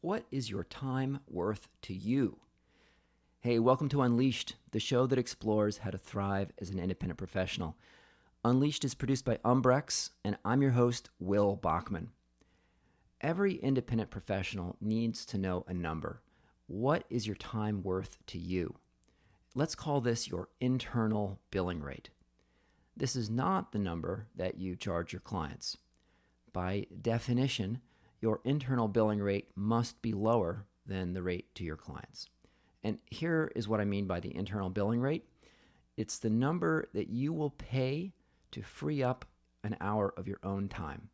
what is your time worth to you? Hey, welcome to Unleashed, the show that explores how to thrive as an independent professional. Unleashed is produced by Umbrex, and I'm your host, Will Bachman. Every independent professional needs to know a number. What is your time worth to you? Let's call this your internal billing rate. This is not the number that you charge your clients. By definition, your internal billing rate must be lower than the rate to your clients. And here is what I mean by the internal billing rate. It's the number that you will pay to free up an hour of your own time.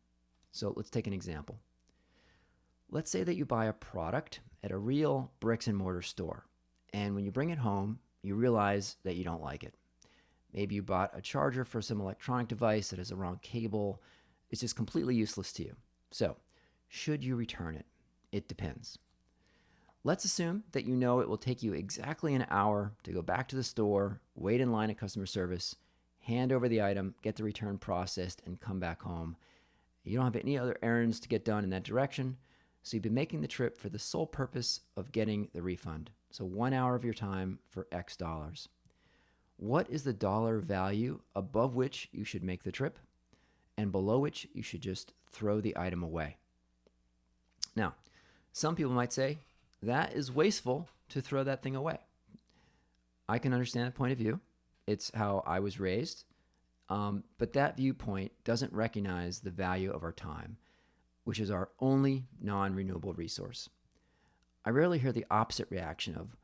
So let's take an example. Let's say that you buy a product at a real bricks and mortar store, and when you bring it home, you realize that you don't like it. Maybe you bought a charger for some electronic device that has a wrong cable. It's just completely useless to you. So, should you return it? It depends. Let's assume that you know it will take you exactly an hour to go back to the store, wait in line at customer service, hand over the item, get the return processed, and come back home. You don't have any other errands to get done in that direction, so you've been making the trip for the sole purpose of getting the refund. So 1 hour of your time for X dollars. What is the dollar value above which you should make the trip and below which you should just throw the item away? Now, some people might say that is wasteful to throw that thing away. I can understand that point of view. It's how I was raised. But that viewpoint doesn't recognize the value of our time, which is our only non-renewable resource. I rarely hear the opposite reaction of,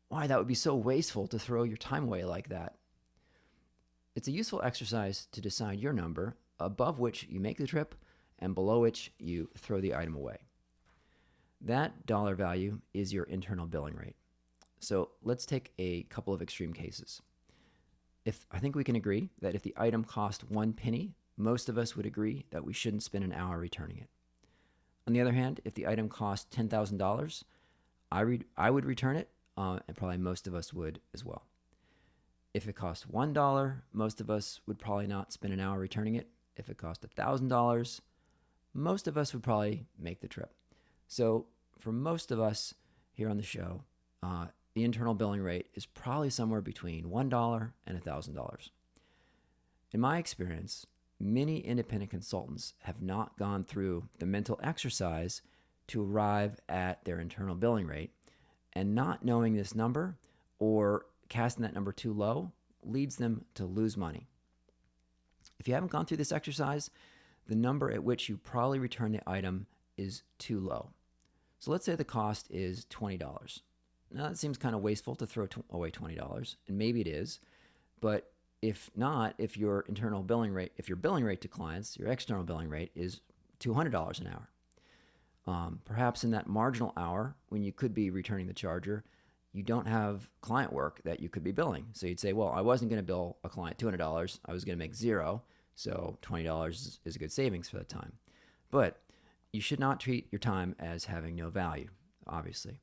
why, that would be so wasteful to throw your time away like that. It's a useful exercise to decide your number above which you make the trip and below which you throw the item away. That dollar value is your internal billing rate. So let's take a couple of extreme cases. I think we can agree that if the item cost 1 penny, most of us would agree that we shouldn't spend an hour returning it. On the other hand, if the item cost $10,000, I would return it, and probably most of us would as well. If it cost $1, most of us would probably not spend an hour returning it. If it cost $1,000, most of us would probably make the trip. So for most of us here on the show, the internal billing rate is probably somewhere between $1 and $1,000. In my experience, many independent consultants have not gone through the mental exercise to arrive at their internal billing rate, and not knowing this number or casting that number too low leads them to lose money. If you haven't gone through this exercise, the number at which you probably return the item is too low. So let's say the cost is $20. Now that seems kind of wasteful to throw away $20, and maybe it is, but if not, if your billing rate to clients, your external billing rate is $200 an hour. Perhaps in that marginal hour, when you could be returning the charger, you don't have client work that you could be billing. So you'd say, well, I wasn't going to bill a client $200. I was going to make $0. So $20 is a good savings for that time. But you should not treat your time as having no value, obviously.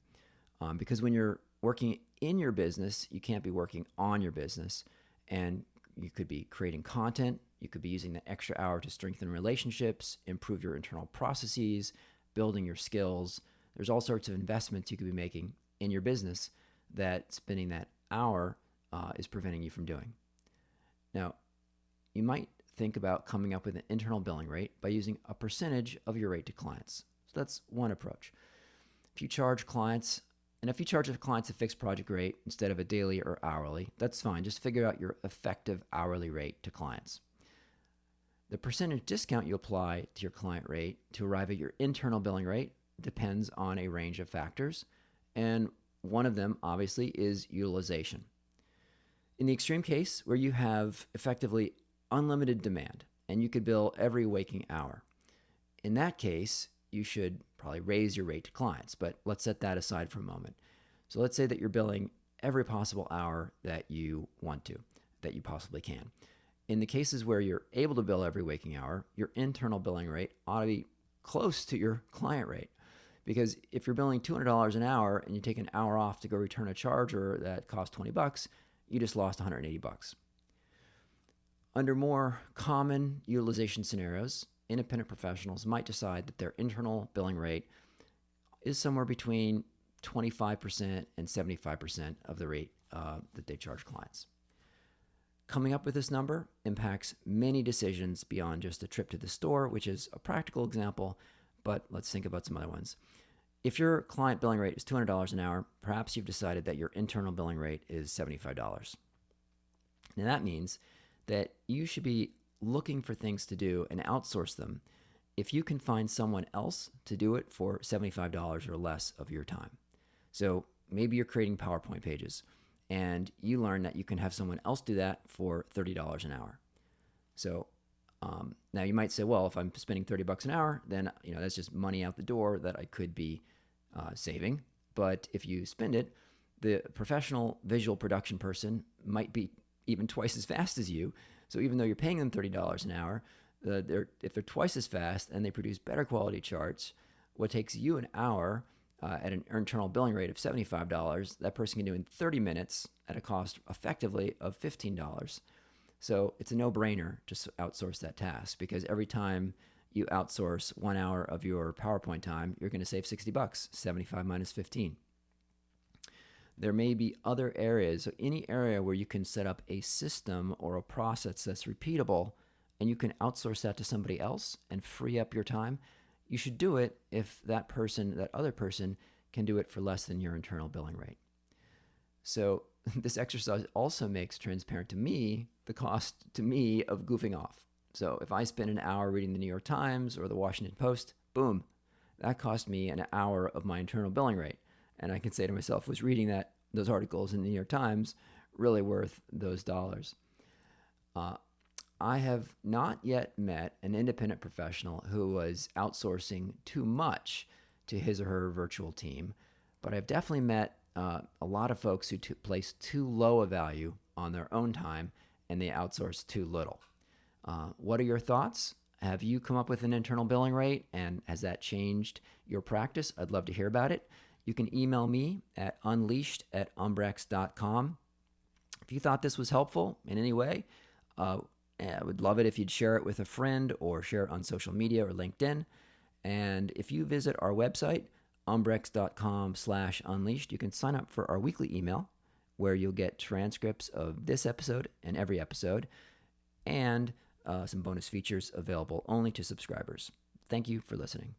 Because when you're working in your business, you can't be working on your business. And you could be creating content. You could be using that extra hour to strengthen relationships, improve your internal processes, building your skills. There's all sorts of investments you could be making in your business that spending that hour is preventing you from doing. Now, you might think about coming up with an internal billing rate by using a percentage of your rate to clients. So that's one approach. If you charge the clients a fixed project rate instead of a daily or hourly, that's fine. Just figure out your effective hourly rate to clients. The percentage discount you apply to your client rate to arrive at your internal billing rate depends on a range of factors, and one of them, obviously, is utilization. In the extreme case where you have effectively unlimited demand and you could bill every waking hour, in that case, you should probably raise your rate to clients, but let's set that aside for a moment. So let's say that you're billing every possible hour that you want to, that you possibly can. In the cases where you're able to bill every waking hour, your internal billing rate ought to be close to your client rate. Because if you're billing $200 an hour and you take an hour off to go return a charger that costs $20, you just lost $180. Under more common utilization scenarios, independent professionals might decide that their internal billing rate is somewhere between 25% and 75% of the rate that they charge clients. Coming up with this number impacts many decisions beyond just a trip to the store, which is a practical example, but let's think about some other ones. If your client billing rate is $200 an hour, perhaps you've decided that your internal billing rate is $75. Now that means that you should be looking for things to do and outsource them if you can find someone else to do it for $75 or less of your time. So maybe you're creating PowerPoint pages and you learn that you can have someone else do that for $30 an hour. So now you might say, well, if I'm spending $30 an hour, then that's just money out the door that I could be saving. But if you spend it, the professional visual production person might be even twice as fast as you. So even though you're paying them $30 an hour, if they're twice as fast and they produce better quality charts, what takes you an hour at an internal billing rate of $75, that person can do in 30 minutes at a cost effectively of $15. So it's a no-brainer to outsource that task, because every time you outsource 1 hour of your PowerPoint time, you're going to save $60, 75 minus 15. There may be other areas, so any area where you can set up a system or a process that's repeatable and you can outsource that to somebody else and free up your time. You should do it if that other person can do it for less than your internal billing rate. So this exercise also makes transparent to me the cost to me of goofing off. So if I spend an hour reading the New York Times or the Washington Post, boom, that cost me an hour of my internal billing rate. And I can say to myself, was reading those articles in the New York Times really worth those dollars? I have not yet met an independent professional who was outsourcing too much to his or her virtual team, but I've definitely met a lot of folks who place too low a value on their own time and they outsource too little. What are your thoughts? Have you come up with an internal billing rate, and has that changed your practice? I'd love to hear about it. You can email me at unleashed@umbrex.com. If you thought this was helpful in any way, I would love it if you'd share it with a friend or share it on social media or LinkedIn. And if you visit our website, umbrex.com/unleashed, you can sign up for our weekly email where you'll get transcripts of this episode and every episode, and some bonus features available only to subscribers. Thank you for listening.